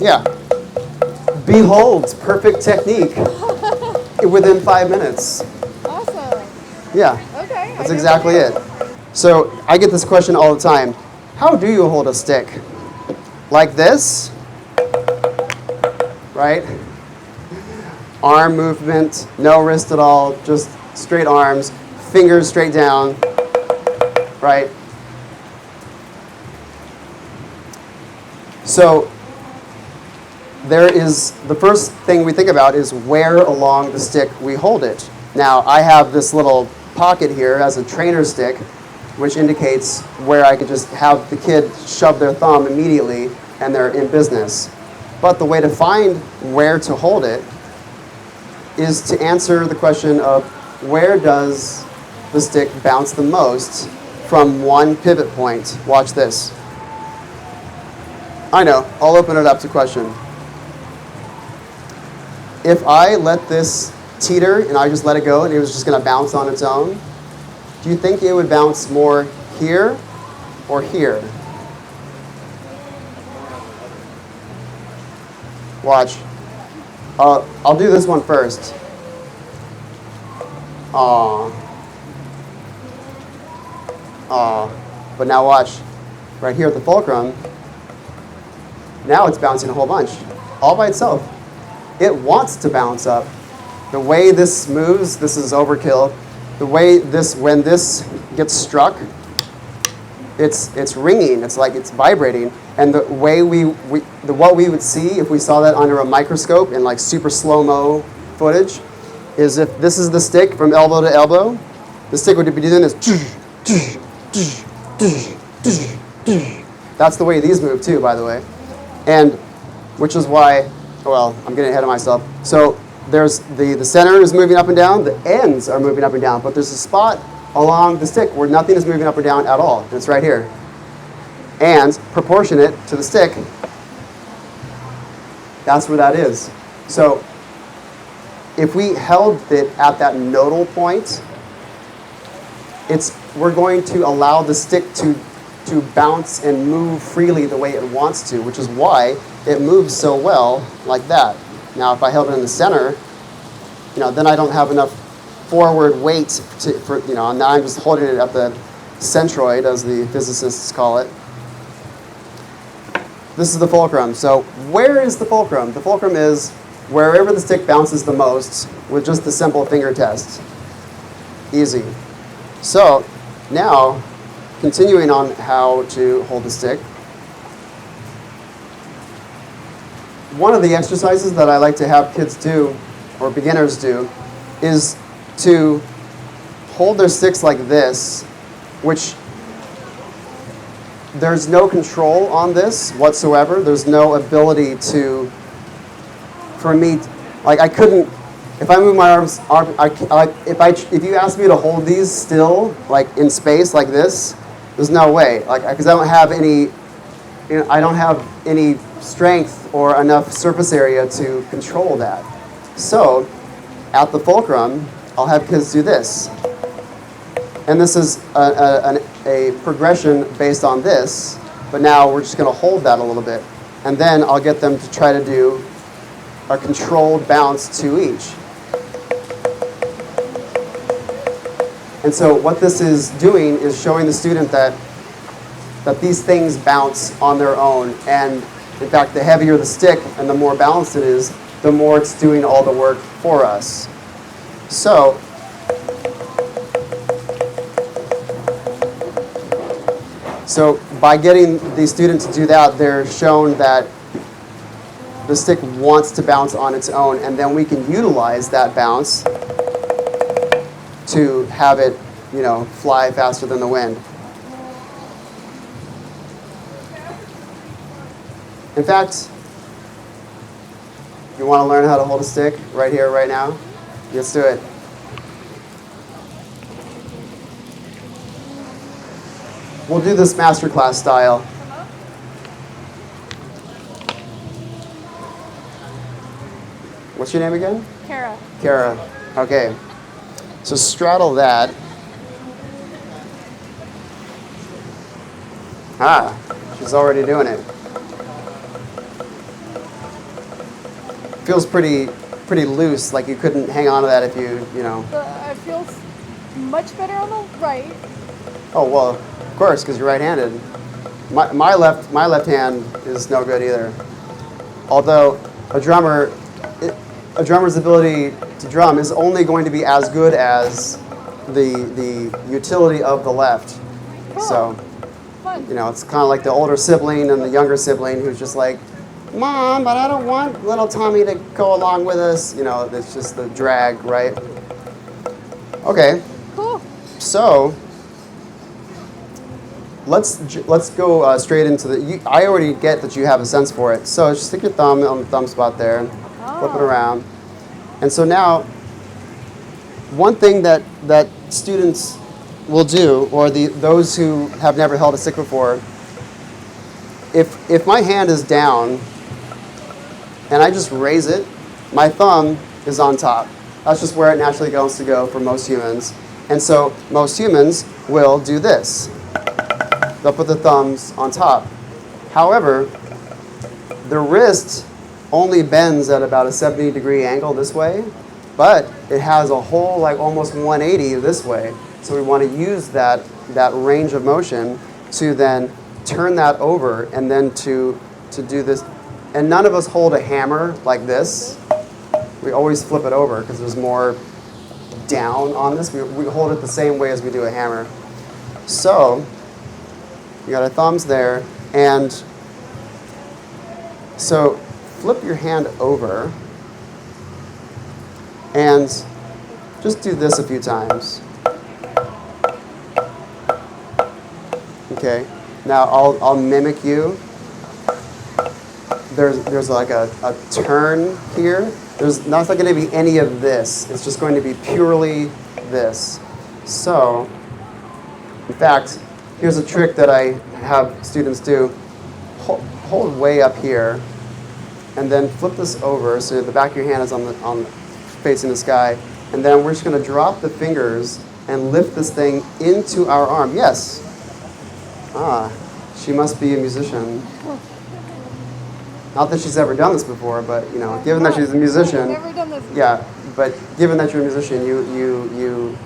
Yeah. Behold, perfect technique within 5 minutes. Awesome. Yeah, Okay. that's exactly it. So I get this question all the time. How do you hold a stick? Like this, right? Arm movement, no wrist at all, just straight arms, fingers straight down, right? So there is, the first thing we think about is where along the stick we hold it. Now, I have this little pocket here as a trainer stick, which indicates where I could just have the kid shove their thumb immediately and they're in business. But the way to find where to hold it is to answer the question of where does the stick bounce the most from one pivot point. Watch this. I know, I'll open it up to question. If I let this teeter and I just let it go and it was just going to bounce on its own, do you think it would bounce more here or here? Watch. I'll do this one first. Aww. But now watch. Right here at the fulcrum, now it's bouncing a whole bunch, all by itself. It wants to bounce up. The way this moves, this is overkill. The way this, when this gets struck, it's ringing. It's like it's vibrating. And the way what we would see if we saw that under a microscope in like super slow-mo footage is if this is the stick from elbow to elbow, the stick would be doing this. That's the way these move too, by the way. And which is why, well, I'm getting ahead of myself. So there's the center is moving up and down, the ends are moving up and down, but there's a spot along the stick where nothing is moving up or down at all. And it's right here. And proportionate to the stick, that's where that is. So if we held it at that nodal point, we're going to allow the stick to bounce and move freely the way it wants to, which is why it moves so well like that. Now, if I held it in the center, then I don't have enough forward weight and now I'm just holding it at the centroid, as the physicists call it. This is the fulcrum. So where is the fulcrum? The fulcrum is wherever the stick bounces the most with just the simple finger test. Easy. So now, continuing on how to hold the stick, one of the exercises that I like to have kids do, or beginners do, is to hold their sticks like this, which there's no control on this whatsoever. There's no ability for me, like I couldn't, if I move my arms, if you ask me to hold these still, like in space like this, there's no way, because I don't have any strength or enough surface area to control that. So, at the fulcrum, I'll have kids do this. And this is a progression based on this, but now we're just going to hold that a little bit. And then I'll get them to try to do a controlled bounce to each. And so what this is doing is showing the student that these things bounce on their own. And in fact, the heavier the stick and the more balanced it is, the more it's doing all the work for us. So by getting the student to do that, they're shown that the stick wants to bounce on its own, and then we can utilize that bounce to have it, fly faster than the wind. In fact, you want to learn how to hold a stick right here, right now? Let's do it. We'll do this masterclass style. What's your name again? Kara. Kara. Okay. So straddle that. She's already doing it. feels pretty loose, like you couldn't hang on to that if you know. It feels much better on the right. Oh, well, of course, because you're right-handed. My left hand is no good either. Although a drummer's ability to drum is only going to be as good as the utility of the left. Cool. So, Fun. you know, it's kind of like the older sibling and the younger sibling who's just like, Mom, but I don't want little Tommy to go along with us. You know, it's just the drag, right? Okay. Cool. So let's go straight into the. I already get that you have a sense for it. So just stick your thumb on the thumb spot there, flip it around, and so now one thing that students will do, or those who have never held a stick before, if my hand is down and I just raise it, my thumb is on top. That's just where it naturally goes to go for most humans. And so most humans will do this. They'll put the thumbs on top. However, the wrist only bends at about a 70-degree angle this way, but it has a whole like almost 180 this way. So we want to use that range of motion to then turn that over and then to do this. And none of us hold a hammer like this. We always flip it over because there's more down on this. We hold it the same way as we do a hammer. So you got our thumbs there, and so flip your hand over and just do this a few times. Okay, now I'll mimic you. There's like a turn here. There's not going to be any of this. It's just going to be purely this. So, in fact, here's a trick that I have students do. Hold way up here, and then flip this over so the back of your hand is on facing the sky. And then we're just going to drop the fingers and lift this thing into our arm. Yes. Ah, she must be a musician. Not that she's ever done this before, but you know, given that she's a musician, Never done this before. yeah. But given that you're a musician, you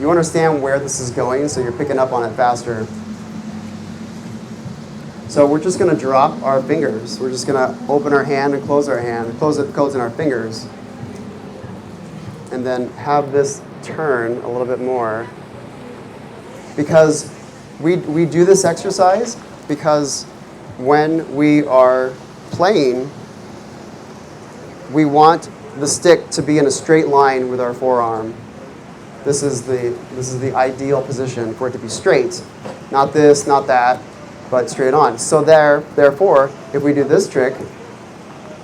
understand where this is going, so you're picking up on it faster. So we're just going to drop our fingers. We're just going to open our hand and close our hand, close in our fingers, and then have this turn a little bit more. Because we do this exercise because when we are playing, we want the stick to be in a straight line with our forearm. This is the ideal position for it to be straight, not this, not that, but straight on. So therefore, if we do this trick,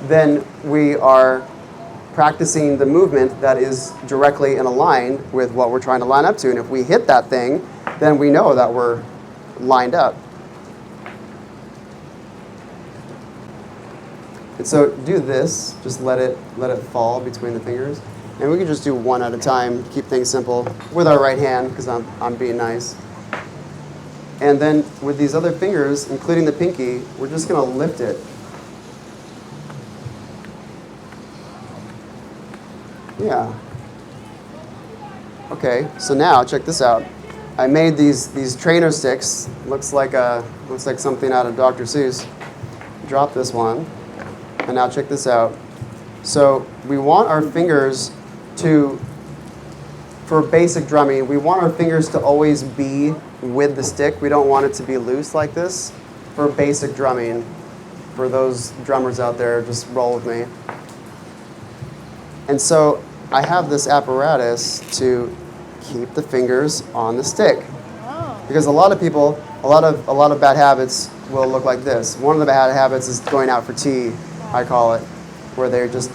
then we are practicing the movement that is directly in a line with what we're trying to line up to. And if we hit that thing, then we know that we're lined up. And so do this, just let it fall between the fingers. And we can just do one at a time, keep things simple, with our right hand, because I'm being nice. And then with these other fingers, including the pinky, we're just going to lift it. Yeah. Okay, so now check this out. I made these trainer sticks. Looks like something out of Dr. Seuss. Drop this one. And now check this out. So we want our fingers for basic drumming, we want our fingers to always be with the stick. We don't want it to be loose like this for basic drumming. For those drummers out there, just roll with me. And so I have this apparatus to keep the fingers on the stick. Oh. Because a lot of people, a lot of bad habits will look like this. One of the bad habits is going out for tea, I call it, where they just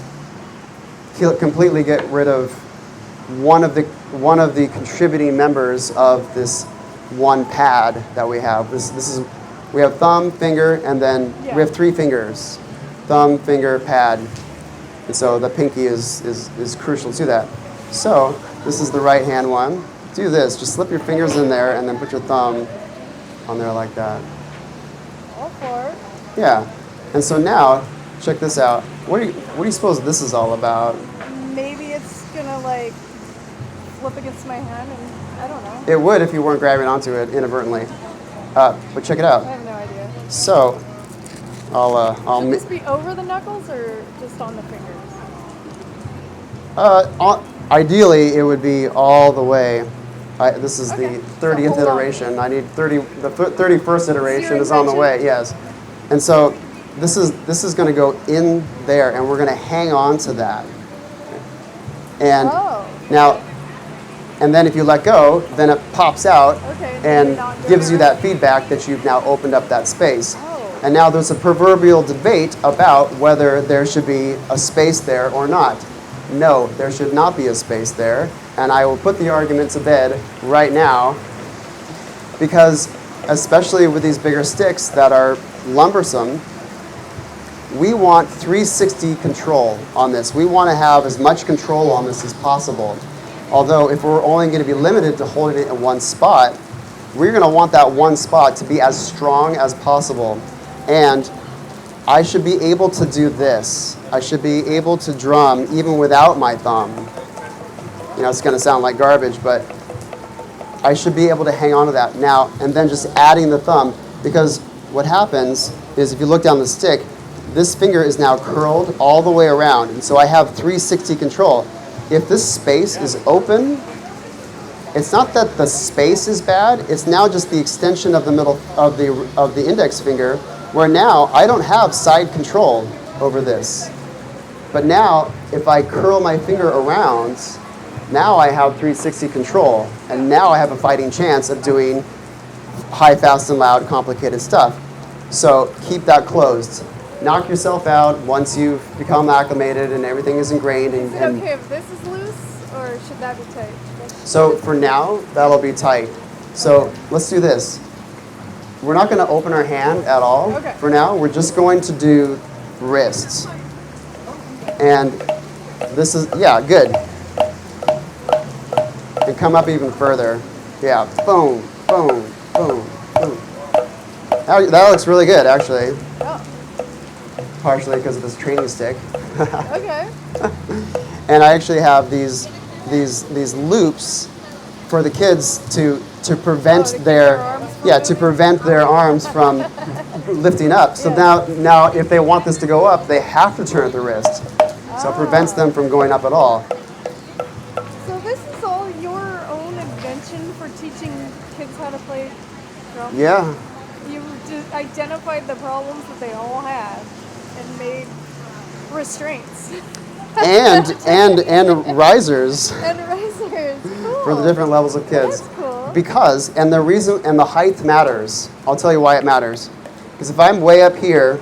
completely get rid of one of the contributing members of this one pad that we have. We have thumb, finger, and then we have 3 fingers. Thumb, finger, pad. And so the pinky is crucial to that. So this is the right hand one. Do this, just slip your fingers in there and then put your thumb on there like that. All for it. Yeah. And so now check this out. What do you suppose this is all about? Maybe it's gonna like flip against my hand, and I don't know. It would if you weren't grabbing onto it inadvertently. But check it I out. have no idea. So, I'll Should this be over the knuckles or just on the fingers? ideally it would be all the way. This is Okay. the So 30th hold on. iteration. I need 30. The 31st iteration Searing is on the tension? way. Yes, and so this is going to go in there, and we're going to hang on to that. And Oh. now, and then if you let go, then it pops out Okay, then and you're not gives you doing that feedback that you've now opened up that space. Oh. And now there's a proverbial debate about whether there should be a space there or not. No, there should not be a space there. And I will put the argument to bed right now because, especially with these bigger sticks that are lumbersome, we want 360 control on this. We want to have as much control on this as possible. Although if we're only going to be limited to holding it in one spot, we're going to want that one spot to be as strong as possible. And I should be able to do this. I should be able to drum even without my thumb. You know, it's going to sound like garbage, but I should be able to hang on to that now and then just adding the thumb, because what happens is if you look down the stick, this finger is now curled all the way around, and so I have 360 control. If this space is open, it's not that the space is bad, it's now just the extension of the middle of the index finger, where now I don't have side control over this. But now, if I curl my finger around, now I have 360 control, and now I have a fighting chance of doing high, fast, and loud, complicated stuff. So keep that closed. Knock yourself out once you've become acclimated and everything is ingrained. Is it okay if this is loose, or should that be tight? So for now, that'll be tight. So let's do this. We're not going to open our hand at all. Okay. For now, we're just going to do wrists. And this is, yeah, good. And come up even further. Yeah, boom, boom, boom, boom. That looks really good, actually. Oh, Partially because of this training stick. okay. And I actually have these loops for the kids to prevent to keep their their arms from to prevent their arms from lifting up. So now if they want this to go up, they have to turn at the wrist. So it prevents them from going up at all. So this is all your own invention for teaching kids how to play drums? Yeah. You just identified the problems that they all had and made restraints. And risers And risers. Cool. for the different levels of kids. That's cool. Because, and the reason, and the height matters. I'll tell you why it matters. Because if I'm way up here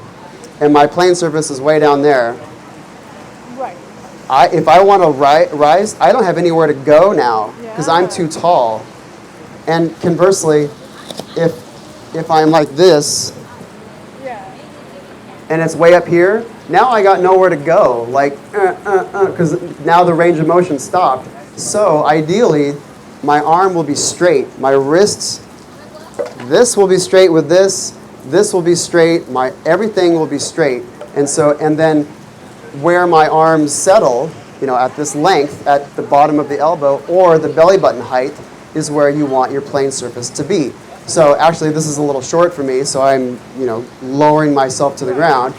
and my playing surface is way down there, Right. if I want to rise, I don't have anywhere to go now because I'm Yeah. too tall. And conversely, if I'm like this Yeah. and it's way up here, now I got nowhere to go. Like, because now the range of motion stopped. So ideally, my arm will be straight. My wrists, this will be straight with this. This will be straight. Everything will be straight. And then where my arms settle, at this length, at the bottom of the elbow or the belly button height, is where you want your playing surface to be. So actually, this is a little short for me, so I'm, lowering myself to the ground,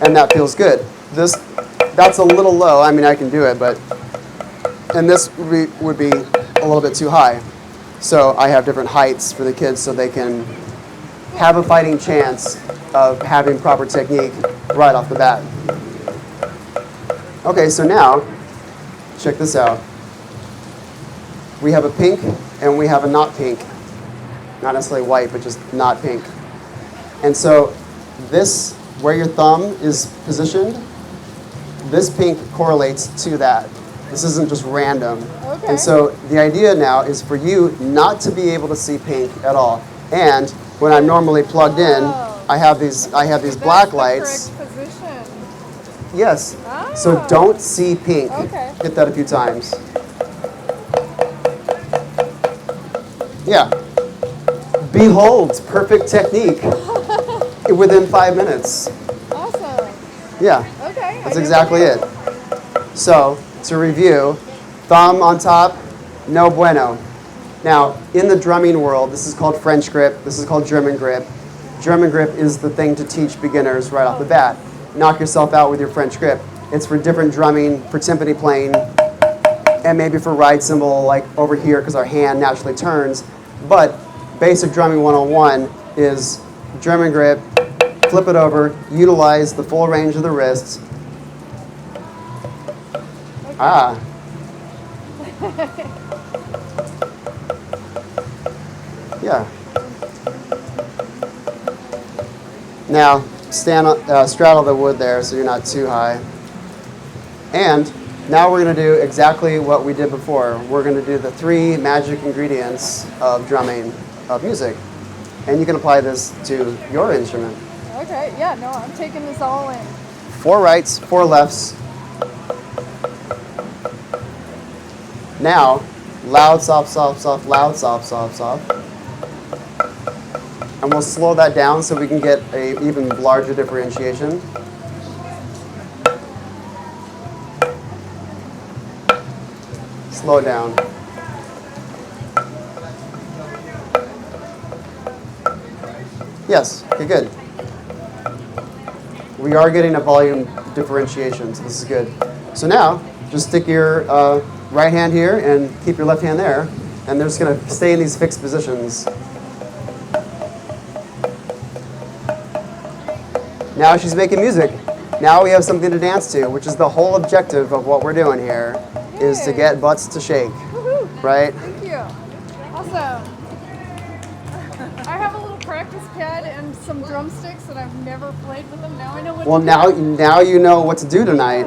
and that feels good. That's a little low. I mean, I can do it, and this would be a little bit too high. So I have different heights for the kids so they can have a fighting chance of having proper technique right off the bat. Okay, so now, check this out. We have a pink and we have a not pink. Not necessarily white, but just not pink. And so this, where your thumb is positioned, this pink correlates to that. This isn't just random. Okay. And so the idea now is for you not to be able to see pink at all. And when I'm normally plugged in, I have these black lights. That's the correct position. Yes. Ah. So don't see pink. Okay. Hit that a few times. Yeah. Behold, perfect technique within 5 minutes. Awesome. Yeah, Okay. that's exactly it. So, to review, thumb on top, no bueno. Now, in the drumming world, this is called French grip, this is called German grip. German grip is the thing to teach beginners right off the bat. Knock yourself out with your French grip. It's for different drumming, for timpani playing, and maybe for ride cymbal, like over here, because our hand naturally turns. But basic drumming 101 is German grip, flip it over, utilize the full range of the wrists. Ah. Yeah. Now, straddle the wood there so you're not too high. And now we're going to do exactly what we did before. We're going to do the 3 magic ingredients of drumming, of music. And you can apply this to your instrument. Okay, yeah, no, I'm taking this all in. 4 rights, 4 lefts. Now, loud, soft, soft, soft, loud, soft, soft, soft. And we'll slow that down so we can get an even larger differentiation. Slow it down. Yes, okay, good. We are getting a volume differentiation, so this is good. So now, just stick your right hand here and keep your left hand there, and they're just going to stay in these fixed positions. Now she's making music. Now we have something to dance to, which is the whole objective of what we're doing here, is to get butts to shake, Woohoo! right? Thank you. Awesome. I have a little practice pad and some drumsticks, and I've never played with them. Now I know what Well, to do. now you know what to do tonight.